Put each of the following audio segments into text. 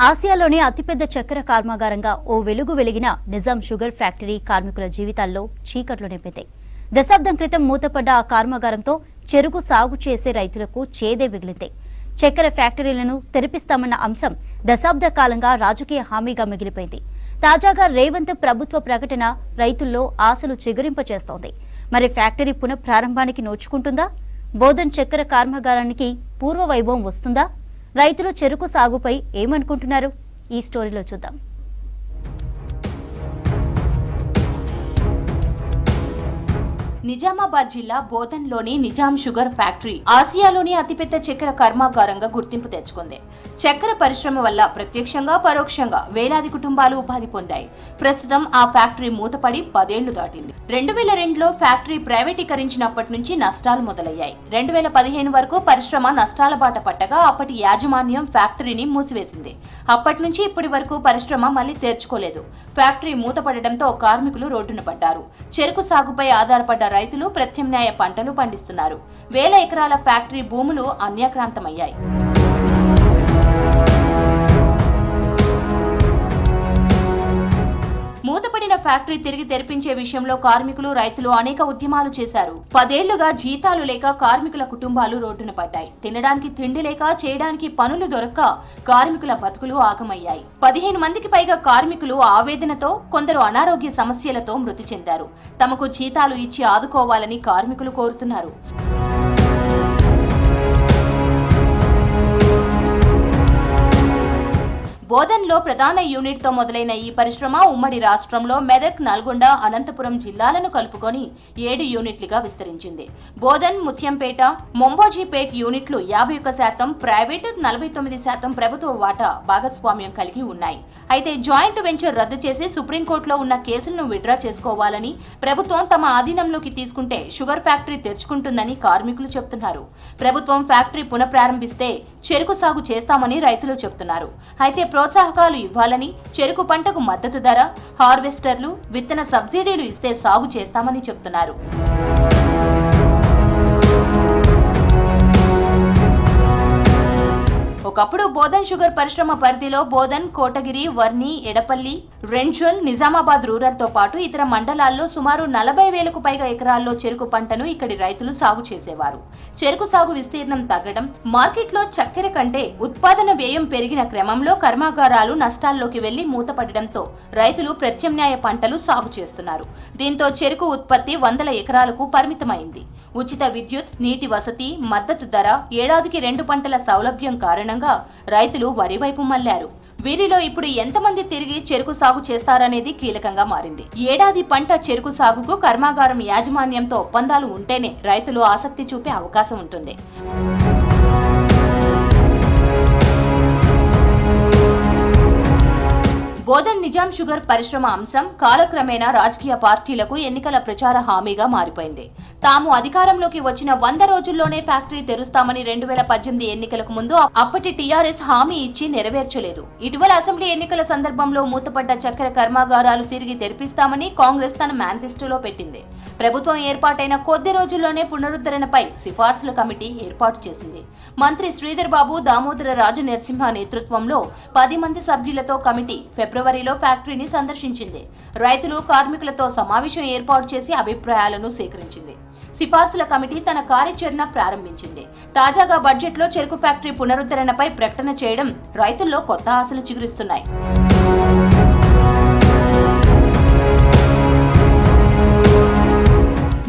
ఆసియాలోనే అతిపెద్ద చక్కెర కర్మాగారంగా ఓ వెలుగు వెలిగిన నిజాం షుగర్ ఫ్యాక్టరీ కార్మికుల జీవితాల్లో చీకట్లు నింపింది. దశాబ్దం క్రితం మూతపడ్డ ఆ కర్మాగారంతో చెరుకు సాగు చేసే రైతులకు చేదే మిగిలింది. చక్కెర ఫ్యాక్టరీలను తెరిపిస్తామన్న అంశం దశాబ్ద కాలంగా రాజకీయ హామీగా మిగిలిపోయింది. తాజాగా రేవంత్ ప్రభుత్వ ప్రకటన రైతుల్లో ఆశలు చిగురింపచేస్తోంది. మరి ఫ్యాక్టరీ పునఃప్రారంభానికి నోచుకుంటుందా? బోధన్ చక్కెర కర్మాగారానికి పూర్వ వైభవం వస్తుందా? రైతులు చెరుకు సాగుపై ఏమనుకుంటున్నారు? ఈ స్టోరీలో చూద్దాం. నిజామాబాద్ జిల్లా బోధన్లోని నిజాం షుగర్ ఫ్యాక్టరీ ఆసియాలోని అతిపెద్ద చక్కెర కర్మాగారంగా గుర్తింపు తెచ్చుకుంది. చక్కెర పరిశ్రమ వల్ల ప్రత్యక్షంగా పరోక్షంగా వేలాది కుటుంబాలు ఉపాధి పొందాయి. ప్రస్తుతం ఆ ఫ్యాక్టరీ మూతపడి 10 ఏళ్లు దాటింది. 2002లో ఫ్యాక్టరీ ప్రైవేటీకరించినప్పటి నుంచి నష్టాలు మొదలయ్యాయి. 2015 వరకు పరిశ్రమ నష్టాల బాట పట్టగా అప్పటి యాజమాన్యం ఫ్యాక్టరీని మూసివేసింది. అప్పటి నుంచి ఇప్పటి వరకు పరిశ్రమ మళ్లీ తెరుచుకోలేదు. ఫ్యాక్టరీ మూతపడడంతో కార్మికులు రోడ్డున పడ్డారు. చెరుకు సాగుపై ఆధారపడ్డ రైతులు ప్రత్యామ్నాయ పంటలు పండిస్తున్నారు. వేల ఎకరాల ఫ్యాక్టరీ భూములు అన్యాక్రాంతమయ్యాయి. మూతపడిన ఫ్యాక్టరీ తిరిగి తెరిపించే విషయంలో కార్మికులు, రైతులు అనేక ఉద్యమాలు చేశారు. 10 ఏళ్లుగా జీతాలు లేక కార్మికుల కుటుంబాలు రోడ్డున పడ్డాయి. తినడానికి తిండి లేక, చేయడానికి పనులు దొరక్క కార్మికుల బతుకులు ఆగమయ్యాయి. 15 మందికి పైగా కార్మికులు ఆవేదనతో, కొందరు అనారోగ్య సమస్యలతో మృతి చెందారు. తమకు జీతాలు ఇచ్చి ఆదుకోవాలని కార్మికులు కోరుతున్నారు. బోధన్లో ప్రధాన యూనిట్తో మొదలైన ఈ పరిశ్రమ ఉమ్మడి రాష్ట్రంలో మెదక్, నల్గొండ, అనంతపురం జిల్లాలను కలుపుకొని 7 యూనిట్లుగా విస్తరించింది. బోధన్, ముత్యంపేట, మొంబోజీపేట్ యూనిట్లు 51% ప్రైవేట్, 49% ప్రభుత్వ వాటా భాగస్వామ్యం కలిగి ఉన్నాయి. అయితే జాయింట్ వెంచర్ రద్దు చేసి సుప్రీంకోర్టులో ఉన్న కేసులను విత్డ్రా చేసుకోవాలని, ప్రభుత్వం తమ ఆధీనంలోకి తీసుకుంటే షుగర్ ఫ్యాక్టరీ తెరుచుకుంటుందని కార్మికులు చెబుతున్నారు. ప్రభుత్వం ఫ్యాక్టరీ పునఃప్రారంభిస్తే చెరుకు సాగు చేస్తామని రైతులు చెబుతున్నారు. అయితే ప్రోత్సాహకాలు ఇవ్వాలని, చెరుకు పంటకు మద్దతు ధర, హార్వెస్టర్లు, విత్తన సబ్సిడీలు ఇస్తే సాగు చేస్తామని చెబుతున్నారు. ఒకప్పుడు బోధన్ షుగర్ పరిశ్రమ పరిధిలో బోధన్, కోటగిరి, వర్ని, ఎడపల్లి, రెంజల్, నిజామాబాద్ రూరల్ తో పాటు ఇతర మండలాల్లో సుమారు 40,000కు పైగా ఎకరాల్లో చెరుకు పంటను ఇక్కడి రైతులు సాగు చేసేవారు. చెరుకు సాగు విస్తీర్ణం తగ్గడం, మార్కెట్లో చక్కెర కంటే ఉత్పాదన వ్యయం పెరిగిన క్రమంలో కర్మాగారాలు నష్టాల్లోకి వెళ్లి మూతపడడంతో రైతులు ప్రత్యామ్నాయ పంటలు సాగు చేస్తున్నారు. దీంతో చెరుకు ఉత్పత్తి 100 ఎకరాలకు పరిమితమైంది. ఉచిత విద్యుత్, నీటి వసతి, మద్దతు ధర, ఏడాదికి 2 పంటల సౌలభ్యం కారణంగా రైతులు వరి వైపు మళ్లారు. వీరిలో ఇప్పుడు ఎంతమంది తిరిగి చెరుకు సాగు చేస్తారనేది కీలకంగా మారింది. ఏడాది పంట చెరుకు సాగుకు కర్మాగారం యాజమాన్యంతో ఒప్పందాలు ఉంటేనే రైతులు ఆసక్తి చూపే అవకాశం ఉంటుంది. బోధన్ నిజాం షుగర్ పరిశ్రమ అంశం కాలక్రమేణా రాజకీయ పార్టీలకు ఎన్నికల ప్రచార హామీగా మారిపోయింది. తాము అధికారంలోకి వచ్చిన 100 రోజుల్లోనే ఫ్యాక్టరీ తెరుస్తామని 2018 ఎన్నికలకు ముందు అప్పటి టీఆర్ఎస్ హామీ ఇచ్చి నెరవేర్చలేదు. ఇటీవల అసెంబ్లీ ఎన్నికల సందర్భంలో మూతపడ్డ చక్కెర కర్మాగారాలు తిరిగి తెరిపిస్తామని కాంగ్రెస్ తన మేనిఫెస్టోలో పెట్టింది. ప్రభుత్వం ఏర్పాటైన కొద్ది రోజుల్లోనే పునరుద్ధరణపై సిఫార్సుల కమిటీ ఏర్పాటు చేసింది. మంత్రి శ్రీధర్ బాబు, దామోదర రాజు నరసింహ నేతృత్వంలో 10 మంది సభ్యులతో కమిటీ ఫిబ్రవరిలో ఫ్యాక్టరీని సందర్శించింది. రైతులు, కార్మికులతో సమావేశం ఏర్పాటు చేసి అభిప్రాయాలను సేకరించింది. సిఫార్సుల కమిటీ తన కార్యాచరణ ప్రారంభించింది. తాజాగా బడ్జెట్లో చెరుకు ఫ్యాక్టరీ పునరుద్ధరణపై ప్రకటన చేయడం రైతుల్లో కొత్త ఆశలు చిగురిస్తున్నాయి.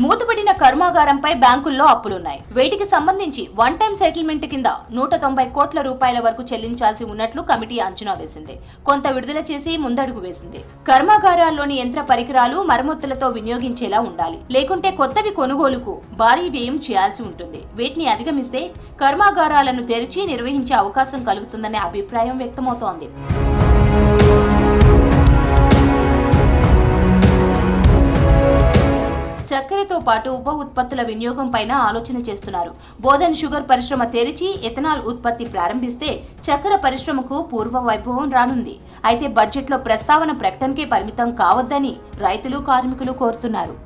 మూతపడిన కర్మాగారంపై బ్యాంకుల్లో అప్పులున్నాయి. వీటికి సంబంధించి వన్ టైం సెటిల్మెంట్ కింద 190 కోట్ల రూపాయల వరకు చెల్లించాల్సి ఉన్నట్లు కమిటీ అంచనా వేసింది. కొంత విడుదల చేసి ముందడుగు వేసింది. కర్మాగారాల్లోని యంత్ర పరికరాలు మరమ్మతులతో వినియోగించేలా ఉండాలి. లేకుంటే కొత్తవి కొనుగోలుకు భారీ వ్యయం చేయాల్సి ఉంటుంది. వీటిని అధిగమిస్తే కర్మాగారాలను తెరిచి నిర్వహించే అవకాశం కలుగుతుందనే అభిప్రాయం వ్యక్తమవుతోంది. చక్కెరతో పాటు ఉప ఉత్పత్తుల వినియోగం పైన ఆలోచన చేస్తున్నారు. బోధన్ షుగర్ పరిశ్రమ తెరిచి ఎథనాల్ ఉత్పత్తి ప్రారంభిస్తే చక్కెర పరిశ్రమకు పూర్వ వైభవం రానుంది. అయితే బడ్జెట్లో ప్రస్తావన ప్రకటనకే పరిమితం కావద్దని రైతులు, కార్మికులు కోరుతున్నారు.